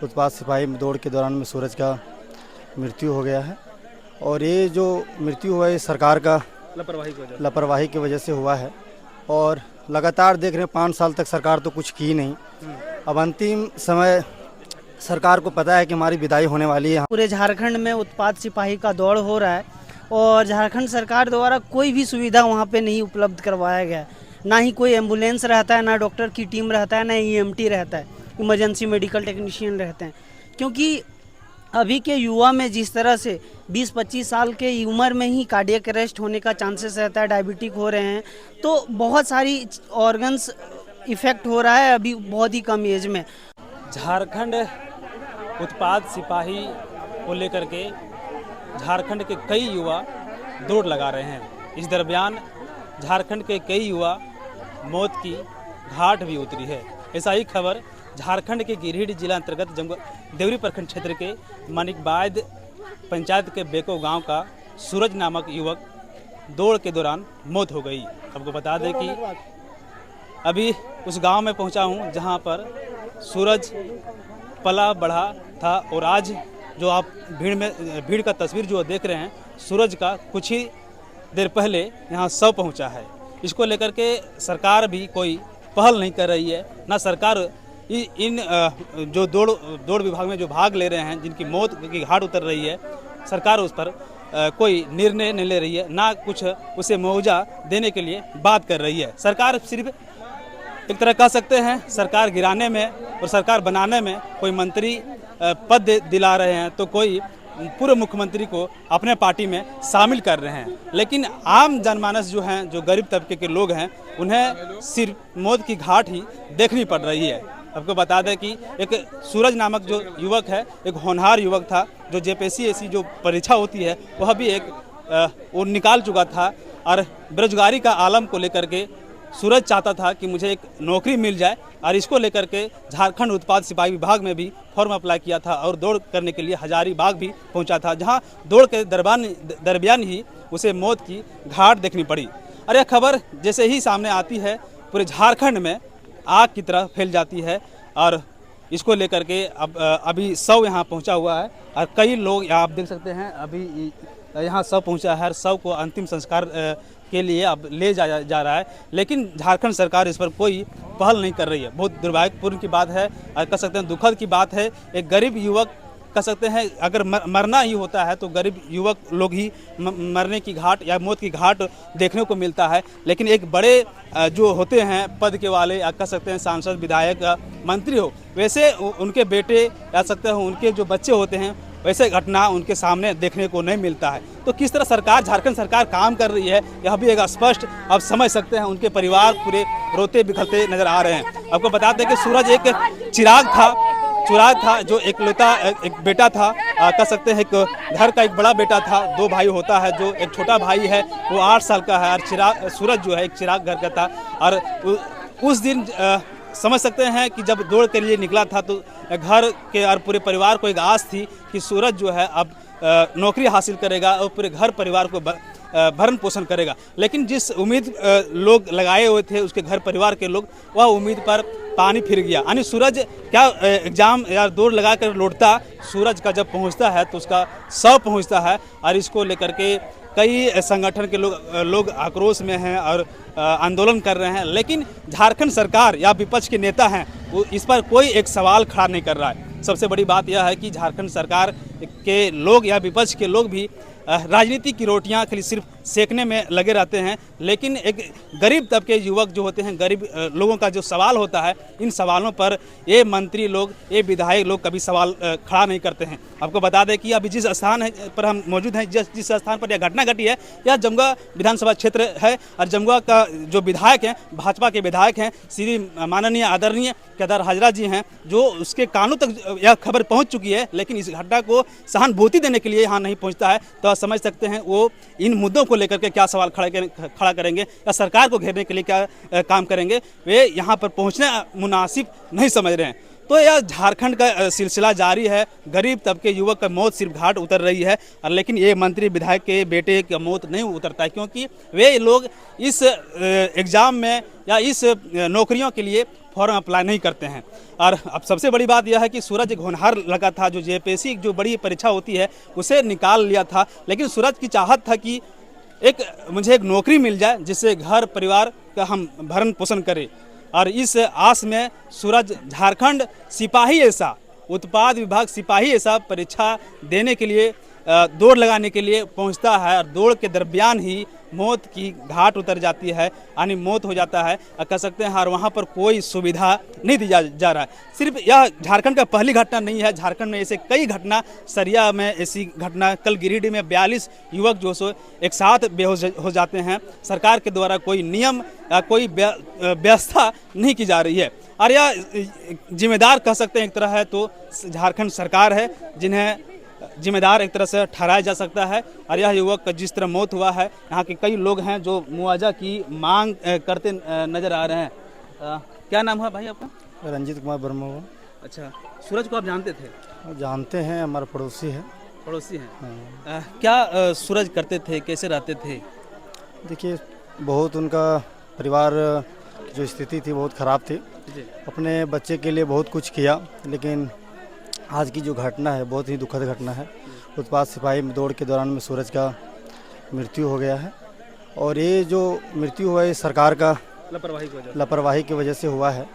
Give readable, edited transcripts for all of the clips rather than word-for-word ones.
उत्पाद सिपाही में दौड़ के दौरान में सूरज का मृत्यु हो गया है। और ये जो मृत्यु हुआ है सरकार का लापरवाही की वजह से हुआ है। और लगातार देख रहे हैं 5 साल तक सरकार तो कुछ की नहीं। अब अंतिम समय सरकार को पता है कि हमारी विदाई होने वाली है। पूरे झारखंड में उत्पाद सिपाही का दौड़ हो रहा है और झारखंड सरकार द्वारा कोई भी सुविधा वहाँ पे नहीं उपलब्ध करवाया गया है। ना ही कोई एम्बुलेंस रहता है, ना डॉक्टर की टीम रहता है, ना ईएमटी रहता है, इमरजेंसी मेडिकल टेक्नीशियन रहते हैं। क्योंकि अभी के युवा में जिस तरह से 20-25 साल के उम्र में ही कार्डियक अरेस्ट होने का चांसेस रहता है, डायबिटिक हो रहे हैं, तो बहुत सारी ऑर्गन्स इफेक्ट हो रहा है अभी बहुत ही कम एज में। झारखंड उत्पाद सिपाही को लेकर के झारखंड के कई युवा दौड़ लगा रहे हैं। इस दरमियान झारखंड के कई युवा मौत की घाट भी उतरी है। ऐसा ही खबर झारखंड के गिरिडीह जिला अंतर्गत देवरी प्रखंड क्षेत्र के मानिकबाद पंचायत के बेको गांव का सूरज नामक युवक दौड़ के दौरान मौत हो गई। आपको बता दें कि अभी उस गांव में पहुंचा हूं जहां पर सूरज पला बढ़ा था और आज जो आप भीड़ का तस्वीर जो देख रहे हैं, सूरज का कुछ ही देर पहले यहाँ शव पहुँचा है। इसको लेकर के सरकार भी कोई पहल नहीं कर रही है। ना सरकार इन जो दौड़ विभाग में जो भाग ले रहे हैं, जिनकी मौत की घाट उतर रही है, सरकार उस पर कोई निर्णय नहीं ले रही है, ना कुछ उसे मुआवजा देने के लिए बात कर रही है। सरकार सिर्फ एक तरह कह सकते हैं सरकार गिराने में और सरकार बनाने में कोई मंत्री पद दिला रहे हैं, तो कोई पूर्व मुख्यमंत्री को अपने पार्टी में शामिल कर रहे हैं। लेकिन आम जनमानस जो हैं, जो गरीब तबके के लोग हैं, उन्हें सिर्फ मौत की घाट ही देखनी पड़ रही है। आपको बता दें कि एक सूरज नामक जो युवक है, एक होनहार युवक था, जो जेपीएससी जो परीक्षा होती है वह भी वो निकाल चुका था। और बेरोजगारी का आलम को लेकर के सूरज चाहता था कि मुझे एक नौकरी मिल जाए, और इसको लेकर के झारखंड उत्पाद सिपाही विभाग में भी फॉर्म अप्लाई किया था और दौड़ करने के लिए हजारीबाग भी पहुंचा था, जहां दौड़ के दरमियान ही उसे मौत की घाट देखनी पड़ी। और यह खबर जैसे ही सामने आती है, पूरे झारखंड में आग की तरह फैल जाती है। और इसको लेकर के अभी शव यहाँ पहुँचा हुआ है और कई लोग यहाँ आप देख सकते हैं अभी यहाँ शव पहुँचा है। शव को अंतिम संस्कार के लिए अब ले जा रहा है, लेकिन झारखंड सरकार इस पर कोई पहल नहीं कर रही है। बहुत दुर्भाग्यपूर्ण की बात है और कह सकते हैं दुखद की बात है। एक गरीब युवक कह सकते हैं अगर मरना ही होता है तो गरीब युवक लोग ही मरने की घाट या मौत की घाट देखने को मिलता है। लेकिन एक बड़े जो होते हैं पद के वाले, या कह सकते हैं सांसद, विधायक, मंत्री हो, वैसे उनके बेटे कह सकते हैं उनके जो बच्चे होते हैं, वैसे घटना उनके सामने देखने को नहीं मिलता है। तो किस तरह सरकार, झारखंड सरकार काम कर रही है, यह भी एक स्पष्ट आप समझ सकते हैं। उनके परिवार पूरे रोते बिखरते नजर आ रहे हैं। आपको बता दें कि सूरज एक चिराग था जो एक बेटा था, कह सकते हैं एक घर का एक बड़ा बेटा था। 2 भाई होता है, जो एक छोटा भाई है वो 8 साल का है, और सूरज जो है एक चिराग घर का था। और उस दिन समझ सकते हैं कि जब दौड़ के लिए निकला था तो घर के और पूरे परिवार को एक आस थी कि सूरज जो है अब नौकरी हासिल करेगा और पूरे घर परिवार को भरण पोषण करेगा। लेकिन जिस उम्मीद लोग लगाए हुए थे उसके घर परिवार के लोग, वह उम्मीद पर पानी फिर गया। यानी सूरज क्या एग्जाम या दौड़ लगा कर लौटता, सूरज का जब पहुंचता है तो उसका शव पहुंचता है। और इसको लेकर के कई संगठन के लोग आक्रोश में हैं और आंदोलन कर रहे हैं। लेकिन झारखंड सरकार या विपक्ष के नेता हैं, वो इस पर कोई एक सवाल खड़ा नहीं कर रहा है। सबसे बड़ी बात यह है कि झारखंड सरकार के लोग या विपक्ष के लोग भी राजनीति की रोटियां खाली सिर्फ सेकने में लगे रहते हैं। लेकिन एक गरीब तबके युवक जो होते हैं, गरीब लोगों का जो सवाल होता है, इन सवालों पर ये मंत्री लोग, ये विधायक लोग कभी सवाल खड़ा नहीं करते हैं। आपको बता दें कि अभी जिस स्थान पर हम मौजूद हैं, जिस स्थान पर यह घटना घटी है, यह जमुआ विधानसभा क्षेत्र है। और जमुआ का जो विधायक हैं, भाजपा के विधायक हैं, श्री माननीय आदरणीय केदार हाजरा जी हैं, जो उसके कानों तक यह खबर पहुँच चुकी है। लेकिन इस घटना को सहानुभूति देने के लिए यहाँ नहीं पहुँचता है। तो आप समझ सकते हैं वो इन मुद्दों को लेकर के क्या सवाल खड़ा करेंगे या सरकार को घेरने के लिए क्या काम करेंगे, वे यहाँ पर पहुँचना मुनासिब नहीं समझ रहे हैं। तो यह झारखंड का सिलसिला जारी है। गरीब तबके युवक का मौत सिर्फ घाट उतर रही है, और लेकिन ये मंत्री विधायक के बेटे का मौत नहीं उतरता है, क्योंकि वे लोग इस एग्ज़ाम में या इस नौकरियों के लिए फॉर्म अप्लाई नहीं करते हैं। और अब सबसे बड़ी बात यह है कि सूरज एक होनहार लगा था, जो जेपीएससी जो बड़ी परीक्षा होती है उसे निकाल लिया था, लेकिन सूरज की चाहत था कि मुझे एक नौकरी मिल जाए जिससे घर परिवार का हम भरण पोषण करें। और इस आस में सूरज झारखंड सिपाही ऐसा उत्पाद विभाग सिपाही ऐसा परीक्षा देने के लिए दौड़ लगाने के लिए पहुंचता है, और दौड़ के दरमियान ही मौत की घाट उतर जाती है, यानी मौत हो जाता है कह सकते हैं। और वहाँ पर कोई सुविधा नहीं दी जा रहा है। सिर्फ यह झारखंड का पहली घटना नहीं है, झारखंड में ऐसे कई घटना, सरिया में ऐसी घटना, कल गिरिडीह में 42 युवक जो सो एक साथ बेहोश हो जाते हैं। सरकार के द्वारा कोई नियम या कोई व्यवस्था नहीं की जा रही है, और यह जिम्मेदार कह सकते हैं एक तरह है तो झारखंड सरकार है, जिन्हें जिम्मेदार एक तरह से ठहराया जा सकता है। और यह युवक का जिस तरह मौत हुआ है, यहाँ के कई लोग हैं जो मुआवजा की मांग करते नजर आ रहे हैं। क्या नाम है भाई आपका? रंजीत कुमार वर्मा। अच्छा, सूरज को आप जानते थे? जानते हैं, हमारा पड़ोसी है। पड़ोसी हैं। क्या सूरज करते थे, कैसे रहते थे? देखिए, बहुत उनका परिवार की जो स्थिति थी बहुत ख़राब थी। अपने बच्चे के लिए बहुत कुछ किया, लेकिन आज की जो घटना है बहुत ही दुखद घटना है। उत्पाद सिपाही में दौड़ के दौरान में सूरज का मृत्यु हो गया है, और ये जो मृत्यु हुआ है सरकार का लापरवाही की वजह से हुआ है।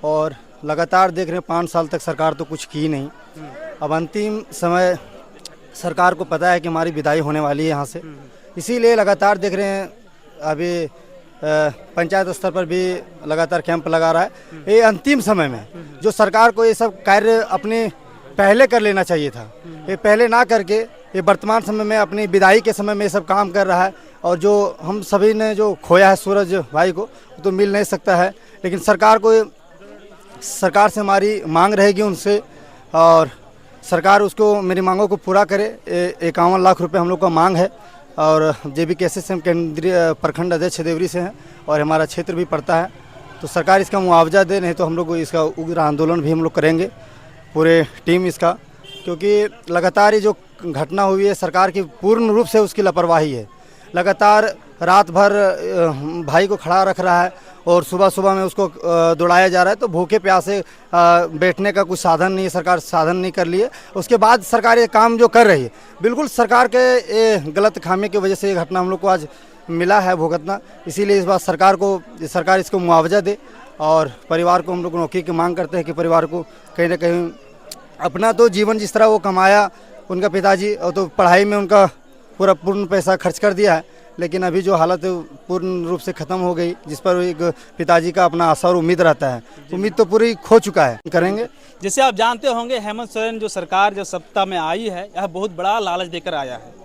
और लगातार देख रहे हैं 5 साल तक सरकार तो कुछ की नहीं। अब अंतिम समय सरकार को पता है कि हमारी विदाई होने वाली है यहाँ से, इसीलिए लगातार देख रहे हैं। अभी पंचायत स्तर पर भी लगातार कैंप लगा रहा है। ये अंतिम समय में जो सरकार को ये सब कार्य अपने पहले कर लेना चाहिए था, ये पहले ना करके ये वर्तमान समय में अपनी विदाई के समय में ये सब काम कर रहा है। और जो हम सभी ने जो खोया है सूरज भाई को, तो मिल नहीं सकता है। लेकिन सरकार से हमारी मांग रहेगी उनसे, और सरकार उसको मेरी मांगों को पूरा करे। 51 लाख रुपए हम लोग का मांग है, और JBKSS केंद्रीय प्रखंड अध्यक्ष देवरी से हैं, और हमारा क्षेत्र भी पड़ता है। तो सरकार इसका मुआवजा दे, नहीं तो हम लोग इसका उग्र आंदोलन भी हम लोग करेंगे, पूरे टीम इसका। क्योंकि लगातार ये जो घटना हुई है सरकार की पूर्ण रूप से उसकी लापरवाही है। लगातार रात भर भाई को खड़ा रख रहा है, और सुबह सुबह में उसको दौड़ाया जा रहा है। तो भूखे प्यासे बैठने का कुछ साधन नहीं है, सरकार साधन नहीं कर लिए। उसके बाद सरकार ये काम जो कर रही है, बिल्कुल सरकार के ये गलत खामी की वजह से ये घटना हम लोग को आज मिला है भुगतना। इसीलिए इस बार सरकार इसको मुआवजा दे, और परिवार को हम लोग नौकरी की मांग करते हैं कि परिवार को कहीं ना कहीं अपना तो जीवन जिस तरह वो कमाया उनका पिताजी, और तो पढ़ाई में उनका पूर्ण पैसा खर्च कर दिया है, लेकिन अभी जो हालत है पूर्ण रूप से ख़त्म हो गई, जिस पर एक पिताजी का अपना आशा और उम्मीद रहता है, उम्मीद तो पूरी खो चुका है। करेंगे। जैसे आप जानते होंगे, हेमंत सोरेन जो सरकार जो सत्ता में आई है, यह बहुत बड़ा लालच देकर आया है।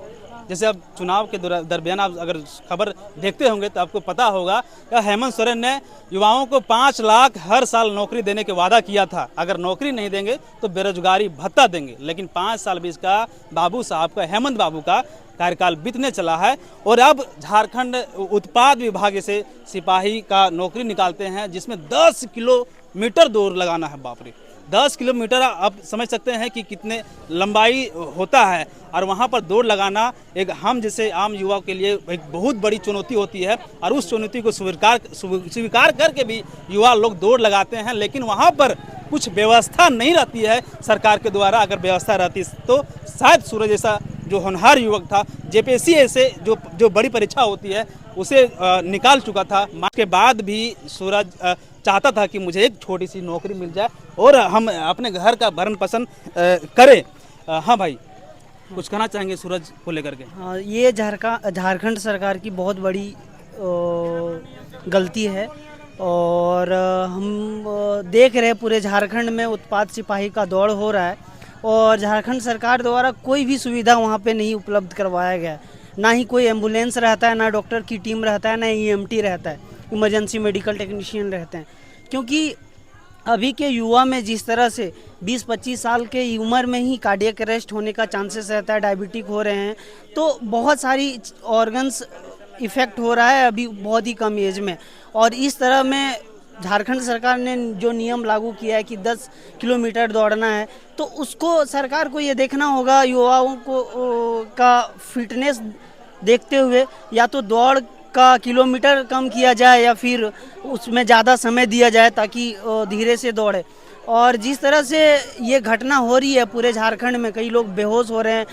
जैसे अब चुनाव के दरमियान आप अगर खबर देखते होंगे तो आपको पता होगा कि हेमंत सोरेन ने युवाओं को 5 लाख हर साल नौकरी देने के वादा किया था। अगर नौकरी नहीं देंगे तो बेरोजगारी भत्ता देंगे, लेकिन 5 साल भी इसका बाबू साहब का, हेमंत बाबू का कार्यकाल बीतने चला है। और अब झारखंड उत्पाद विभाग से सिपाही का नौकरी निकालते हैं, जिसमें 10 किलोमीटर दूर लगाना है। बाप रे, 10 किलोमीटर आप समझ सकते हैं कि कितने लंबाई होता है, और वहाँ पर दौड़ लगाना एक हम जैसे आम युवाओं के लिए एक बहुत बड़ी चुनौती होती है। और उस चुनौती को स्वीकार करके भी युवा लोग दौड़ लगाते हैं, लेकिन वहाँ पर कुछ व्यवस्था नहीं रहती है सरकार के द्वारा। अगर व्यवस्था रहती तो शायद सूरज जैसा जो होनहार युवक था, JPSC ऐसे जो बड़ी परीक्षा होती है उसे निकाल चुका था। के बाद भी सूरज चाहता था कि मुझे एक छोटी सी नौकरी मिल जाए और हम अपने घर का भरण पोषण करें। हाँ भाई, कुछ कहना चाहेंगे सूरज को लेकर के? हाँ, ये झारखंड सरकार की बहुत बड़ी गलती है, और हम देख रहे हैं पूरे झारखंड में उत्पाद सिपाही का दौड़ हो रहा है, और झारखंड सरकार द्वारा कोई भी सुविधा वहाँ पे नहीं उपलब्ध करवाया गया। ना ही कोई एम्बुलेंस रहता है, ना डॉक्टर की टीम रहता है, ना EMT रहता है, इमरजेंसी मेडिकल टेक्नीशियन रहते हैं। क्योंकि अभी के युवा में जिस तरह से 20-25 साल के उम्र में ही कार्डियक अरेस्ट होने का चांसेस रहता है, डायबिटिक हो रहे हैं, तो बहुत सारी ऑर्गन्स इफ़ेक्ट हो रहा है अभी बहुत ही कम एज में। और इस तरह में झारखंड सरकार ने जो नियम लागू किया है कि 10 किलोमीटर दौड़ना है, तो उसको सरकार को ये देखना होगा युवाओं को का फिटनेस देखते हुए, या तो दौड़ का किलोमीटर कम किया जाए या फिर उसमें ज़्यादा समय दिया जाए ताकि धीरे से दौड़े। और जिस तरह से ये घटना हो रही है पूरे झारखंड में, कई लोग बेहोश हो रहे हैं,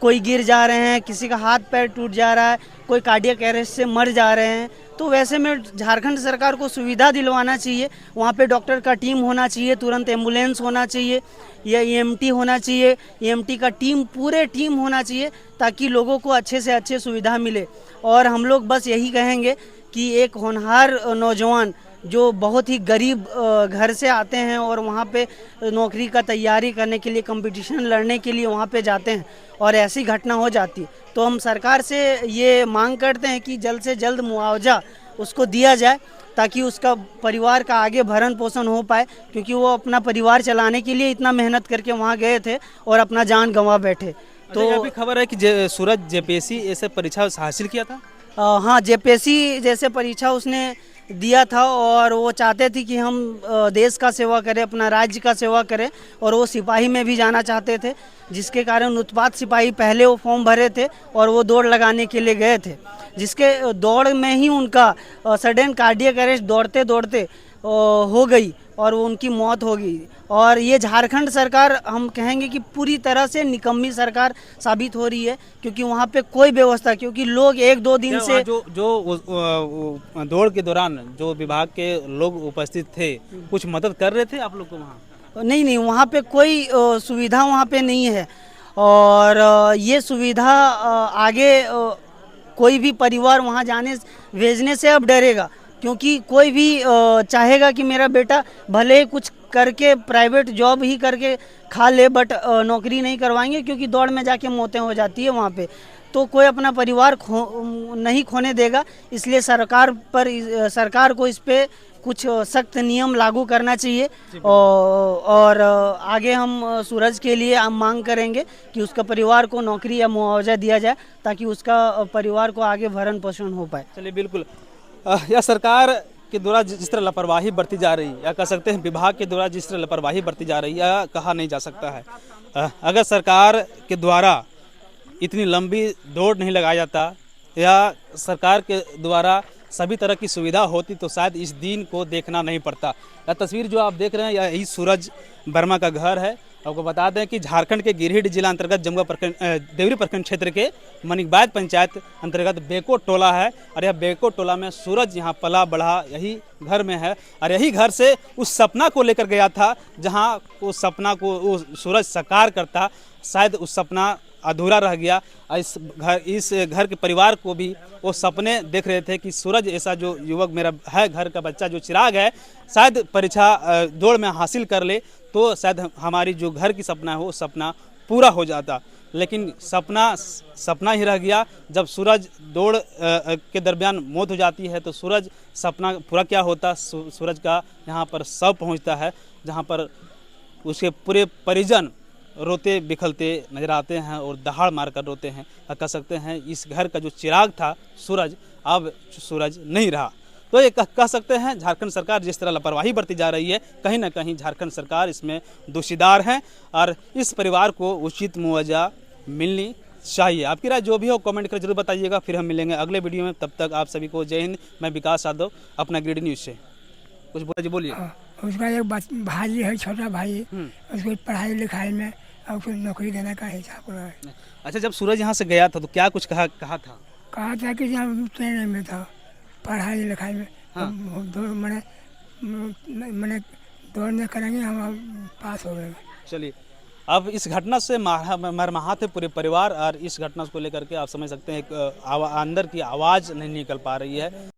कोई गिर जा रहे हैं, किसी का हाथ पैर टूट जा रहा है, कोई कार्डियक अरेस्ट से मर जा रहे हैं, तो वैसे में झारखंड सरकार को सुविधा दिलवाना चाहिए। वहाँ पे डॉक्टर का टीम होना चाहिए, तुरंत एम्बुलेंस होना चाहिए, या ईएमटी होना चाहिए, ईएमटी का टीम पूरे टीम होना चाहिए ताकि लोगों को अच्छे से अच्छे सुविधा मिले। और हम लोग बस यही कहेंगे कि एक होनहार नौजवान जो बहुत ही गरीब घर से आते हैं और वहाँ पे नौकरी का तैयारी करने के लिए, कंपटीशन लड़ने के लिए वहाँ पे जाते हैं और ऐसी घटना हो जाती है, तो हम सरकार से ये मांग करते हैं कि जल्द से जल्द मुआवजा उसको दिया जाए ताकि उसका परिवार का आगे भरण पोषण हो पाए, क्योंकि वो अपना परिवार चलाने के लिए इतना मेहनत करके वहाँ गए थे और अपना जान गंवा बैठे। तो अभी खबर है कि सूरज जेपीएससी ऐसे परीक्षा हासिल किया था। हाँ, जेपीएससी जैसे परीक्षा उसने दिया था और वो चाहते थे कि हम देश का सेवा करें, अपना राज्य का सेवा करें, और वो सिपाही में भी जाना चाहते थे, जिसके कारण उत्पात सिपाही पहले वो फॉर्म भरे थे और वो दौड़ लगाने के लिए गए थे, जिसके दौड़ में ही उनका सडन कार्डियक अरेस्ट दौड़ते दौड़ते हो गई और उनकी मौत हो गई। और ये झारखंड सरकार हम कहेंगे कि पूरी तरह से निकम्मी सरकार साबित हो रही है, क्योंकि वहाँ पे कोई व्यवस्था, क्योंकि लोग 1-2 दिन से जो दौड़ के दौरान जो विभाग के लोग उपस्थित थे, कुछ मदद कर रहे थे आप लोग को वहाँ? नहीं, वहाँ पे कोई सुविधा वहाँ पे नहीं है। और ये सुविधा आगे कोई भी परिवार वहाँ भेजने से अब डरेगा, क्योंकि कोई भी चाहेगा कि मेरा बेटा भले कुछ करके प्राइवेट जॉब ही करके खा ले, बट नौकरी नहीं करवाएंगे, क्योंकि दौड़ में जाके मौतें हो जाती है वहाँ पे, तो कोई अपना परिवार नहीं खोने देगा। इसलिए सरकार को इस पे कुछ सख्त नियम लागू करना चाहिए। और आगे हम सूरज के लिए हम मांग करेंगे कि उसका परिवार को नौकरी या मुआवजा दिया जाए ताकि उसका परिवार को आगे भरण पोषण हो पाए। चलिए, बिल्कुल। यह सरकार के द्वारा जिस तरह लापरवाही बरती जा रही है, या कह सकते हैं विभाग के द्वारा जिस तरह लापरवाही बरती जा रही है, कहा नहीं जा सकता है। अगर सरकार के द्वारा इतनी लंबी दौड़ नहीं लगाया जाता या सरकार के द्वारा सभी तरह की सुविधा होती, तो शायद इस दिन को देखना नहीं पड़ता। यह तस्वीर जो आप देख रहे हैं, यही सूरज वर्मा का घर है। आपको बता दें कि झारखंड के गिरिडीह जिला अंतर्गत जमुआ प्रखंड, देवरी प्रखंड क्षेत्र के मनिकबाद पंचायत अंतर्गत बेको टोला है, और यह बेको टोला में सूरज यहाँ पला बढ़ा यही घर में है, और यही घर से उस सपना को लेकर गया था जहाँ उस सपना को वो सूरज साकार करता। शायद उस सपना अधूरा रह गया। इस घर के परिवार को भी वो सपने देख रहे थे कि सूरज ऐसा जो युवक मेरा है, घर का बच्चा जो चिराग है, शायद परीक्षा दौड़ में हासिल कर ले तो शायद हमारी जो घर की सपना है वो सपना पूरा हो जाता। लेकिन सपना ही रह गया। जब सूरज दौड़ के दरमियान मौत हो जाती है तो सूरज सपना पूरा क्या होता, सूरज का यहाँ पर शव पहुँचता है, जहाँ पर उसके पूरे परिजन रोते बिखलते नजर आते हैं और दहाड़ मारकर रोते हैं। कह सकते हैं इस घर का जो चिराग था सूरज, अब सूरज नहीं रहा। तो ये कह सकते हैं झारखंड सरकार जिस तरह लापरवाही बरती जा रही है, कहीं ना कहीं झारखंड सरकार इसमें दोषीदार है और इस परिवार को उचित मुआवजा मिलनी चाहिए। आपकी राय जो भी हो कमेंट कर जरूर बताइएगा। फिर हम मिलेंगे अगले वीडियो में। तब तक आप सभी को जय हिंद। मैं विकास यादव, अपना गिरिडीह न्यूज़ से। कुछ बोलिए। उसका एक भाई है, छोटा भाई, उसको पढ़ाई लिखाई में और उसको नौकरी देने का हिसाब रहा है। अच्छा, जब सूरज यहाँ से गया था तो क्या कुछ कहा था? कहा था कि यहाँ ट्रेन में था, पढ़ाई लिखाई में। हाँ। मैंने दौड़ने करेंगे, हम पास हो गए। चलिए, अब इस घटना से मरमाहत है पूरे परिवार, और इस घटना को लेकर के आप समझ सकते हैं एक अंदर की आवाज़ नहीं निकल पा रही है।